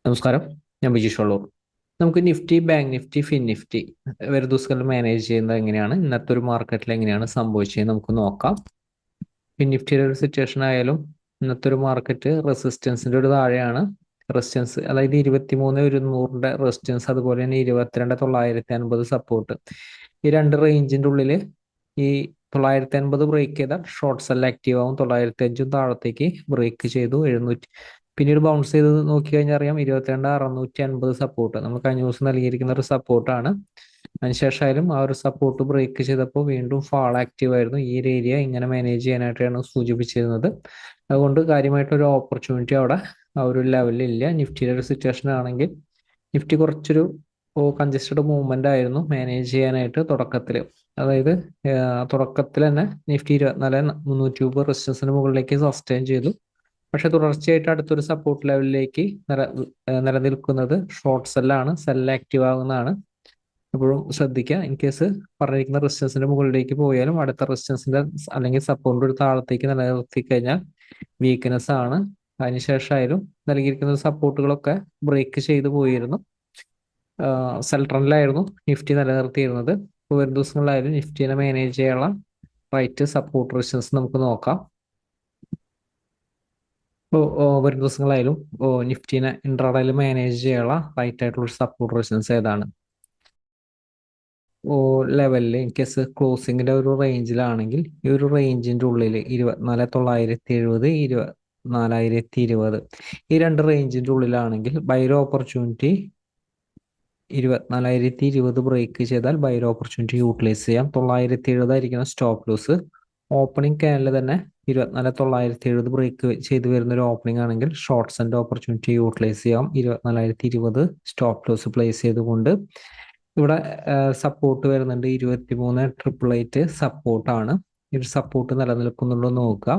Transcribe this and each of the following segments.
നമസ്കാരം. ഞാൻ ബിജീഷ് വള്ളൂർ. നമുക്ക് Nifty, bank Nifty, fin Nifty വരും ദിവസങ്ങളിൽ മാനേജ് ചെയ്യുന്നത് എങ്ങനെയാണ്, ഇന്നത്തെ ഒരു മാർക്കറ്റിൽ എങ്ങനെയാണ് സംഭവിച്ചത് നമുക്ക് നോക്കാം. ഫിൻ നിഫ്റ്റിയുടെ ഒരു സിറ്റുവേഷൻ ആയാലും ഇന്നത്തെ ഒരു മാർക്കറ്റ് റെസിസ്റ്റൻസിന്റെ ഒരു താഴെയാണ്. റെസിസ്റ്റൻസ് അതായത് 23,100 റെസിസ്റ്റൻസ്, അതുപോലെ തന്നെ 22,950 സപ്പോർട്ട്. ഈ രണ്ട് റേഞ്ചിന്റെ ഉള്ളിൽ ഈ 950 ബ്രേക്ക് ചെയ്താൽ ഷോർട്ട് സെൽ ആക്റ്റീവ് ആവും. 905 താഴത്തേക്ക് ബ്രേക്ക് ചെയ്തു 700, പിന്നീട് ബൗൺസ് ചെയ്ത് നോക്കി കഴിഞ്ഞാൽ അറിയാം 22,650 സപ്പോർട്ട് നമ്മൾ കഴിഞ്ഞ ദിവസം നൽകിയിരിക്കുന്ന ഒരു സപ്പോർട്ടാണ്. അതിനുശേഷമായാലും ആ ഒരു സപ്പോർട്ട് ബ്രേക്ക് ചെയ്തപ്പോൾ വീണ്ടും ഫാൾ ആക്റ്റീവ് ആയിരുന്നു. ഈ ഒരു ഏരിയ ഇങ്ങനെ മാനേജ് ചെയ്യാനായിട്ടാണ് സൂചിപ്പിച്ചിരുന്നത്. അതുകൊണ്ട് കാര്യമായിട്ടൊരു ഓപ്പർച്യൂണിറ്റി അവിടെ ആ ഒരു ലെവലിൽ ഇല്ല. നിഫ്റ്റിയുടെ ഒരു സിറ്റുവേഷൻ ആണെങ്കിൽ നിഫ്റ്റി കുറച്ചൊരു കൺജസ്റ്റഡ് മൂവ്മെന്റ് ആയിരുന്നു മാനേജ് ചെയ്യാനായിട്ട് തുടക്കത്തിൽ. അതായത് തുടക്കത്തിൽ തന്നെ നിഫ്റ്റി 24,320 റെസിസ്റ്റൻസിന് മുകളിലേക്ക് സസ്റ്റെയിൻ ചെയ്തു. പക്ഷെ തുടർച്ചയായിട്ട് അടുത്തൊരു സപ്പോർട്ട് ലെവലിലേക്ക് നിലനിൽക്കുന്നത് ഷോർട്ട് സെല്ലാണ്. സെല്ല് ആക്റ്റീവ് ആകുന്നതാണ്. എപ്പോഴും ശ്രദ്ധിക്കുക. ഇൻ കേസ് പറഞ്ഞിരിക്കുന്ന റെസിസ്റ്റൻസിന്റെ മുകളിലേക്ക് പോയാലും അടുത്ത റെസിസ്റ്റൻസിന്റെ അല്ലെങ്കിൽ സപ്പോർട്ടിന്റെ ഒരു താഴത്തേക്ക് നിലനിർത്തി കഴിഞ്ഞാൽ വീക്ക്നെസ് ആണ്. അതിനുശേഷമായാലും നൽകിയിരിക്കുന്ന സപ്പോർട്ടുകളൊക്കെ ബ്രേക്ക് ചെയ്തു പോയിരുന്നു. സെൽ ട്രെൻഡിലായിരുന്നു നിഫ്റ്റി നിലനിർത്തിയിരുന്നത്. ഇപ്പോൾ വരും ദിവസങ്ങളിലായാലും നിഫ്റ്റിനെ മാനേജ് ചെയ്യാനുള്ള റൈറ്റ് സപ്പോർട്ട് റെസിസ്റ്റൻസ് നമുക്ക് നോക്കാം. വരും ദിവസങ്ങളായാലും നിഫ്റ്റിനെ ഇൻട്രാഡേയിൽ മാനേജ് ചെയ്യാനുള്ള റൈറ്റ് ആയിട്ടുള്ള ഒരു സപ്പോർട്ട് റെസിസ്റ്റൻസ് ഏതാണ്? ലെവലിൽ ഇൻ കേസ് ക്ലോസിങ്ങിന്റെ ഒരു റേഞ്ചിലാണെങ്കിൽ ഈ ഒരു റേഞ്ചിന്റെ ഉള്ളിൽ 24,970, 24,020 ഈ രണ്ട് റേഞ്ചിന്റെ ഉള്ളിലാണെങ്കിൽ ബൈർ ഓപ്പർച്യൂണിറ്റി 24,020 ബ്രേക്ക് ചെയ്താൽ ബൈർ ഓപ്പർച്യൂണിറ്റി യൂട്ടിലൈസ് ചെയ്യാം. 970 ആയിരിക്കണം സ്റ്റോപ്പ് ലോസ്. ഓപ്പണിംഗ് ക്യാനിൽ തന്നെ 24,970 ബ്രേക്ക് ചെയ്ത് വരുന്ന ഒരു ഓപ്പണിംഗ് ആണെങ്കിൽ ഷോർട്ട്സ് ആൻഡ് ഓപ്പർച്യൂണിറ്റി യൂട്ടിലൈസ് ചെയ്യാം. 24,020 സ്റ്റോപ്പ് ലോസ് പ്ലേസ് ചെയ്തുകൊണ്ട് ഇവിടെ സപ്പോർട്ട് വരുന്നുണ്ട്. 23,888 സപ്പോർട്ടാണ്. ഈ ഒരു സപ്പോർട്ട് നിലനിൽക്കുന്നുണ്ടോ എന്ന് നോക്കുക.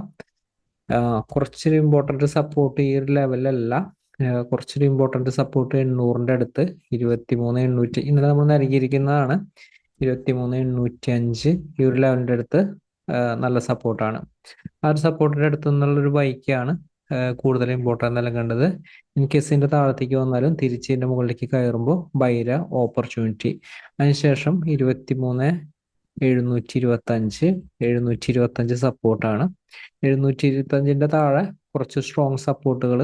കുറച്ചൊരു ഇമ്പോർട്ടൻറ്റ് സപ്പോർട്ട് ഈ ഒരു ലെവലല്ല. കുറച്ചൊരു ഇമ്പോർട്ടൻറ്റ് സപ്പോർട്ട് 800-ന്റെ അടുത്ത് 23,800 ഇന്നലെ നമ്മൾ നൽകിയിരിക്കുന്നതാണ്. 23,805 ഈ ഒരു ലെവലിൻ്റെ അടുത്ത് നല്ല സപ്പോർട്ടാണ്. ആ ഒരു സപ്പോർട്ടിന്റെ അടുത്ത് നിന്നുള്ളൊരു ബൈക്കാണ് കൂടുതൽ ഇമ്പോർട്ടൻ്റ് നൽകേണ്ടത്. ഇൻ കേസ് ഇതിന്റെ താഴത്തേക്ക് വന്നാലും തിരിച്ച് ഇതിന്റെ മുകളിലേക്ക് കയറുമ്പോൾ ബൈര ഓപ്പർച്യൂണിറ്റി. അതിനുശേഷം 23,725 725 സപ്പോർട്ടാണ്. 725ന്റെ താഴെ കുറച്ച് സ്ട്രോങ് സപ്പോർട്ടുകൾ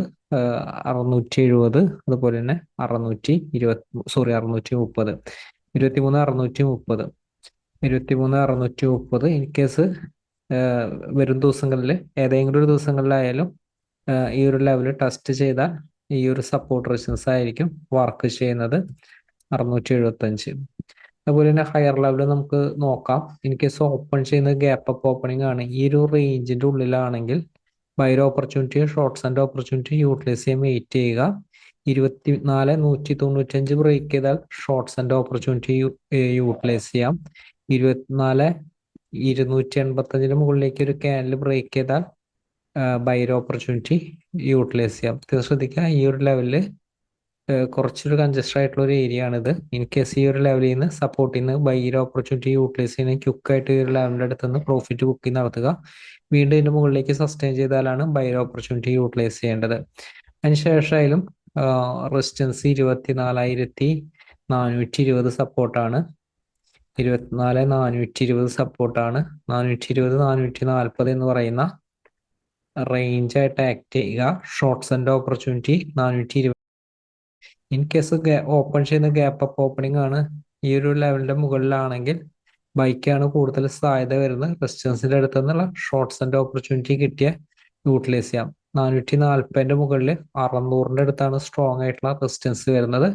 670, അതുപോലെ തന്നെ 630, 23,630, 23,630 ഇൻ കേസ് വരും ദിവസങ്ങളിൽ ഏതെങ്കിലും ഒരു ദിവസങ്ങളിലായാലും ഈ ഒരു ലെവൽ ടെസ്റ്റ് ചെയ്താൽ ഈ ഒരു സപ്പോർട്ട് റെസിസ്റ്റൻസ് ആയിരിക്കും വർക്ക് ചെയ്യുന്നത്. 675. അതുപോലെ തന്നെ ഹയർ ലെവൽ നമുക്ക് നോക്കാം. ഇൻ കേസ് ഓപ്പൺ ചെയ്യുന്നത് ഗ്യാപ്പ് അപ്പ് ഓപ്പണിംഗ് ആണ്. ഈ ഒരു റേഞ്ചിന്റെ ഉള്ളിലാണെങ്കിൽ buyer opportunity, shorts and opportunity utilise ചെയ്യാൻ വെയിറ്റ് ചെയ്യുക. 24,195 ബ്രേക്ക് ചെയ്താൽ ഷോർട്ട്സ് ആൻഡ് ഓപ്പർച്യൂണിറ്റി യൂട്ടിലൈസ് ചെയ്യാം. 24,285 മുകളിലേക്ക് ഒരു ക്യാൻഡിൽ ബ്രേക്ക് ചെയ്താൽ ബൈർ ഓപ്പർച്യൂണിറ്റി യൂട്ടിലൈസ് ചെയ്യാം. ശ്രദ്ധിക്കുക, ഈ ഒരു ലെവലിൽ കുറച്ചൊരു കൺജസ്റ്റഡ് ആയിട്ടുള്ള ഒരു ഏരിയ ആണിത്. ഇൻ കേസ് ഈ ഒരു ലെവലിൽ നിന്ന് സപ്പോർട്ടിൽ നിന്ന് ബൈർ ഓപ്പർച്യൂണിറ്റി യൂട്ടിലൈസ് ചെയ്യുന്ന ക്യുക്കായിട്ട് ഈ ഒരു ലെവലിൻ്റെ അടുത്ത് നിന്ന് പ്രോഫിറ്റ് ബുക്കിംഗ് നടത്തുക. വീണ്ടും ഇതിന്റെ മുകളിലേക്ക് സസ്റ്റെയിൻ ചെയ്താലാണ് ബൈർ ഓപ്പർച്യൂണിറ്റി യൂട്ടിലൈസ് ചെയ്യേണ്ടത്. അതിനുശേഷമായാലും റെസിസ്റ്റൻസ് 24,420 സപ്പോർട്ടാണ്. 24,420 സപ്പോർട്ടാണ്. 420, 440 എന്ന് പറയുന്ന റേഞ്ച് ആയിട്ട് ആക്ട് ചെയ്യുക. Shorts and opportunity 420. In case open ചെയ്യുന്ന ഗ്യാപ്പ് അപ്പ് ഓപ്പണിംഗ് ആണ് ഈ ഒരു ലെവലിന്റെ മുകളിലാണെങ്കിൽ ബൈക്കാണ് കൂടുതൽ സാധ്യത വരുന്നത്. റെസിസ്റ്റൻസിന്റെ അടുത്ത് നിന്നുള്ള ഷോർട്ട്സ് ആൻഡ് ഓപ്പർച്യൂണിറ്റി കിട്ടിയ യൂട്ടിലൈസ് ചെയ്യാം. 440ന്റെ മുകളിൽ 600ന്റെ അടുത്താണ് സ്ട്രോങ് ആയിട്ടുള്ള റെസിസ്റ്റൻസ് വരുന്നത്.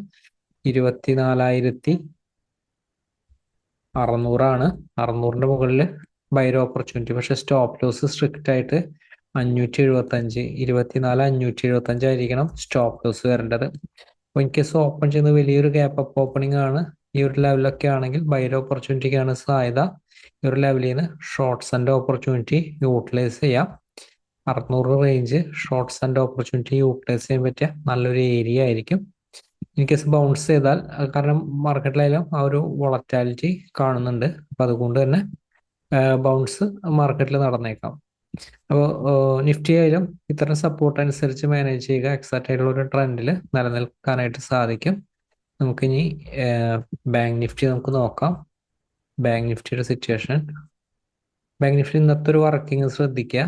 24,600 600ന്റെ മുകളിൽ ബൈർ ഓപ്പർച്യൂണിറ്റി. പക്ഷെ സ്റ്റോപ്പ് ലോസ് സ്ട്രിക്റ്റ് ആയിട്ട് 575, 24,575 ആയിരിക്കണം സ്റ്റോപ്പ് ലോസ് വരേണ്ടത്. അപ്പോൾ ഇൻ കേസ് ഓപ്പൺ ചെയ്യുന്നത് വലിയൊരു ഗ്യാപ്പ് അപ്പ് ഓപ്പണിംഗ് ആണ് ഈ ഒരു ലെവലൊക്കെ ആണെങ്കിൽ ബൈർ ഓപ്പർച്യൂണിറ്റിക്കാണ് സാധ്യത. ഈ ഒരു ലെവലിൽ നിന്ന് ഷോർട്ട്സ് ആൻഡ് ഓപ്പർച്യൂണിറ്റി യൂട്ടിലൈസ് ചെയ്യാം. 600 range shorts and opportunity utilise ചെയ്യാൻ പറ്റിയ നല്ലൊരു ഏരിയ ആയിരിക്കും. ഇൻ കേസ് ബൗൺസ് ചെയ്താൽ, കാരണം മാർക്കറ്റിലായാലും ആ ഒരു വോളറ്റാലിറ്റി കാണുന്നുണ്ട്, അപ്പം അതുകൊണ്ട് തന്നെ ബൗൺസ് മാർക്കറ്റിൽ നടന്നേക്കാം. അപ്പോൾ നിഫ്റ്റി ആയാലും ഇത്തരം സപ്പോർട്ട് അനുസരിച്ച് മാനേജ് ചെയ്യുക, എക്സാക്റ്റ് ആയിട്ടുള്ള ഒരു ട്രെൻഡിൽ നിലനിൽക്കാനായിട്ട് സാധിക്കും. നമുക്കിനി ബാങ്ക് നിഫ്റ്റി നമുക്ക് നോക്കാം. ബാങ്ക് നിഫ്റ്റിയുടെ സിറ്റുവേഷൻ. ബാങ്ക് നിഫ്റ്റി ഇന്നത്തെ ഒരു വർക്കിംഗ് ശ്രദ്ധിക്കുക.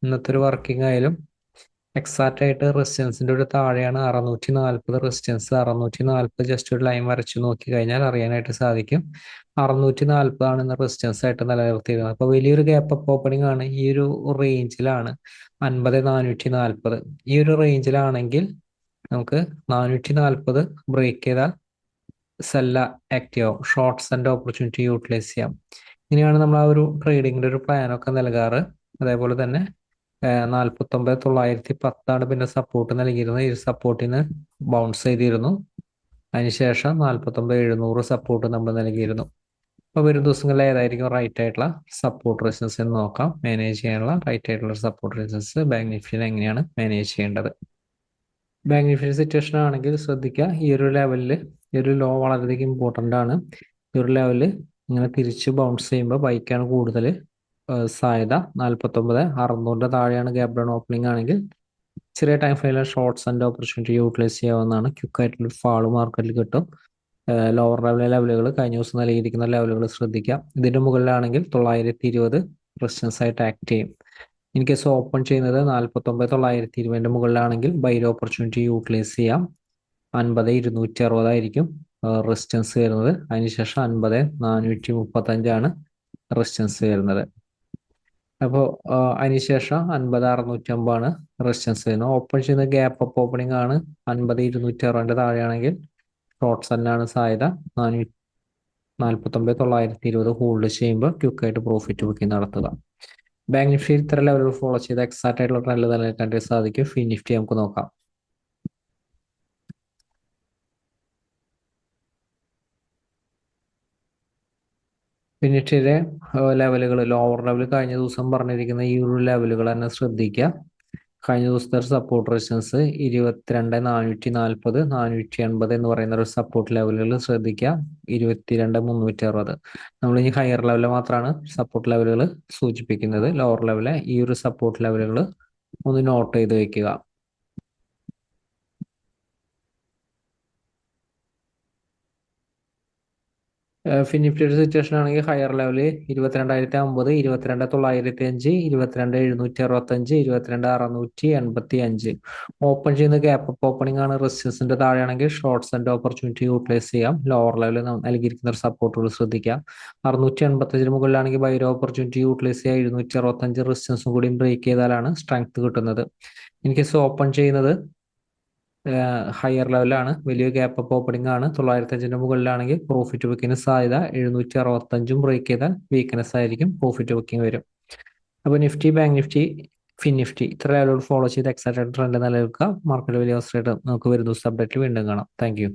ഇന്നത്തെ ഒരു വർക്കിംഗ് ആയാലും എക്സാക്റ്റ് ആയിട്ട് റെസിസ്റ്റൻസിന്റെ ഒരു താഴെയാണ് 640 റെസിസ്റ്റൻസ്. 640 ജസ്റ്റ് ഒരു ലൈൻ വരച്ചു നോക്കി കഴിഞ്ഞാൽ അറിയാനായിട്ട് സാധിക്കും. 640 ആണ് ഇന്ന് റെസിസ്റ്റൻസ് ആയിട്ട് നിലനിർത്തിയിരുന്നത്. അപ്പോൾ വലിയൊരു ഗ്യാപ്പ് അപ്പ് ഓപ്പണിംഗ് ആണ്. ഈ ഒരു റേഞ്ചിലാണ് 50,440. ഈ ഒരു റേഞ്ചിലാണെങ്കിൽ നമുക്ക് 440 ബ്രേക്ക് ചെയ്താൽ സെല്ല ആക്റ്റീവ് ആവും, ഷോർട്ട്സ് ആൻഡ് ഓപ്പർച്യൂണിറ്റി യൂട്ടിലൈസ് ചെയ്യാം. ഇങ്ങനെയാണ് നമ്മൾ ആ ഒരു ട്രേഡിങ്ങിന്റെ ഒരു പ്ലാനൊക്കെ നൽകാറ്. അതേപോലെ തന്നെ 49,910 പിന്നെ സപ്പോർട്ട് നൽകിയിരുന്നത്. ഈ സപ്പോർട്ടിന് ബൗൺസ് ചെയ്തിരുന്നു. അതിനുശേഷം 49,700 സപ്പോർട്ട് നമ്മൾ നൽകിയിരുന്നു. അപ്പോൾ വരും ദിവസങ്ങളിൽ ഏതായിരിക്കും റൈറ്റ് ആയിട്ടുള്ള സപ്പോർട്ട് റെസിസ്റ്റൻസ് എന്ന് നോക്കാം. മാനേജ് ചെയ്യാനുള്ള റൈറ്റ് ആയിട്ടുള്ള സപ്പോർട്ട് റെസിസ്റ്റൻസ് ബാങ്ക് നിഫ്റ്റിയിൽ എങ്ങനെയാണ് മാനേജ് ചെയ്യേണ്ടത്. ബാങ്ക് നിഫ്റ്റി സിറ്റുവേഷൻ ആണെങ്കിൽ ശ്രദ്ധിക്കുക, ഈ ഒരു ലെവലിൽ ഈ ഒരു ലോ വളരെയധികം ഇമ്പോർട്ടൻ്റ് ആണ്. ഈ ഒരു ലെവലിൽ ഇങ്ങനെ തിരിച്ച് ബൗൺസ് ചെയ്യുമ്പോൾ ബൈക്കാണ് കൂടുതൽ സാധ്യത. 49,600 താഴെയാണ് ഗ്യാപ് ഡൗൺ ഓപ്പണിംഗ് ആണെങ്കിൽ ചെറിയ ടൈം ഫ്രെയിമിൽ ഷോർട്ട്സ് ആൻഡ് ഓപ്പർച്യൂണിറ്റി യൂട്ടിലൈസ് ചെയ്യാവുന്നതാണ്. ക്വിക്കായിട്ടുള്ള ഫാള് മാർക്കറ്റിൽ കിട്ടും. ലോവർ ലെവലുകൾ കഴിഞ്ഞ ദിവസം നൽകിയിരിക്കുന്ന ലെവലുകൾ ശ്രദ്ധിക്കാം. ഇതിന്റെ മുകളിലാണെങ്കിൽ 920 റെസിസ്റ്റൻസ് ആയിട്ട് ആക്ട് ചെയ്യും. ഇൻ കേസ് ഓപ്പൺ ചെയ്യുന്നത് 49,920 മുകളിലാണെങ്കിൽ ബൈ ഓപ്പർച്യൂണിറ്റി യൂട്ടിലൈസ് ചെയ്യാം. 50,260 ആയിരിക്കും റെസിസ്റ്റൻസ് വരുന്നത്. അതിനുശേഷം 50,435 റെസിസ്റ്റൻസ് വരുന്നത്. അപ്പോൾ അതിനുശേഷം 50,650 റെസിസ്റ്റൻസ് വരുന്നത്. ഓപ്പൺ ചെയ്യുന്ന ഗ്യാപ്പ് അപ്പ് ഓപ്പണിംഗ് ആണ്. 50,260 താഴെയാണെങ്കിൽ ഷോർട്ട്സ് തന്നെയാണ് സാധ്യത. 49,920 ഹോൾഡ് ചെയ്യുമ്പോൾ ക്വിക്കായിട്ട് പ്രോഫിറ്റ് ബുക്കിംഗ് നടത്തുക. ബാങ്ക് നിഫ്റ്റി ഇത്ര ലെവലുകൾ ഫോളോ ചെയ്ത് എക്സാക്റ്റ് ആയിട്ടുള്ള ട്രെൻഡ് നിലനിൽക്കാൻ സാധിക്കും. ഫിൻ നിഫ്റ്റി നമുക്ക് നോക്കാം. ഫിൻ നിഫ്റ്റിയിലെ ലെവലുകൾ, ലോവർ ലെവൽ കഴിഞ്ഞ ദിവസം പറഞ്ഞിരിക്കുന്ന ഈ ഒരു ലെവലുകൾ തന്നെ ശ്രദ്ധിക്കുക. കഴിഞ്ഞ ദിവസത്തെ ഒരു സപ്പോർട്ട് റെസിസ്റ്റൻസ് 22,440 480 എന്ന് പറയുന്ന ഒരു സപ്പോർട്ട് ലെവലുകൾ ശ്രദ്ധിക്കുക. 22,360. നമ്മൾ ഇനി ഹയർ ലെവലിൽ മാത്രമാണ് സപ്പോർട്ട് ലെവലുകൾ സൂചിപ്പിക്കുന്നത്. ലോവർ ലെവലിലെ ഈ ഒരു സപ്പോർട്ട് ലെവലുകൾ ഒന്ന് നോട്ട് ചെയ്ത് വെക്കുക. ഫിൻ നിഫ്റ്റിയുടെ സിറ്റുവേഷൻ ആണെങ്കിൽ ഹയർ ലെവല് 22,050, 22,905, 22,765, 22,685. ഓപ്പൺ ചെയ്യുന്ന ഗ്യാപ്പ് അപ്പ് ഓപ്പണിംഗ് ആണ്. റെസിസ്റ്റൻസിന്റെ താഴെയാണെങ്കിൽ ഷോർട്ട്സ് ആൻഡ് ഓപ്പർച്യൂണിറ്റി യൂട്ടിലൈസ് ചെയ്യാം. ലോവർ ലെവലിൽ നൽകിയിരിക്കുന്ന ഒരു സപ്പോർട്ടുകൾ ശ്രദ്ധിക്കാം. 685 മുകളിലാണെങ്കിൽ ബൈ ഓപ്പർച്യൂണിറ്റി യൂട്ടിലൈസ് ചെയ്യുക. 265 റെസിസ്റ്റൻസും കൂടി ബ്രേക്ക് ചെയ്താലാണ് സ്ട്രെങ്ത് കിട്ടുന്നത്. ഇൻ കേസ് ഓപ്പൺ ചെയ്യുന്നത് ഹയർ ലെവലാണ്, വലിയ ഗ്യാപ്പ് അപ്പ് ഓപ്പണിംഗ് ആണ്. 905 മുകളിലാണെങ്കിൽ പ്രോഫിറ്റ് ബുക്കിംഗ് സാധ്യത. 765 ബ്രേക്ക് ചെയ്താൽ വീക്ക്നെസ് ആയിരിക്കും, പ്രോഫിറ്റ് ബുക്കിംഗ് വരും. അപ്പോൾ Nifty, bank Nifty, fin Nifty ഇത്ര ലെവലുകൾ ഫോളോ ചെയ്ത് എക്സാക്റ്റ് ട്രെൻഡ് നിലനിൽക്കുക. മാർക്കറ്റ് വലിയ അവസരമായിട്ട് നമുക്ക് വരുന്ന ദിവസം അപ്ഡേറ്റിൽ വീണ്ടും കാണാം. Thank you.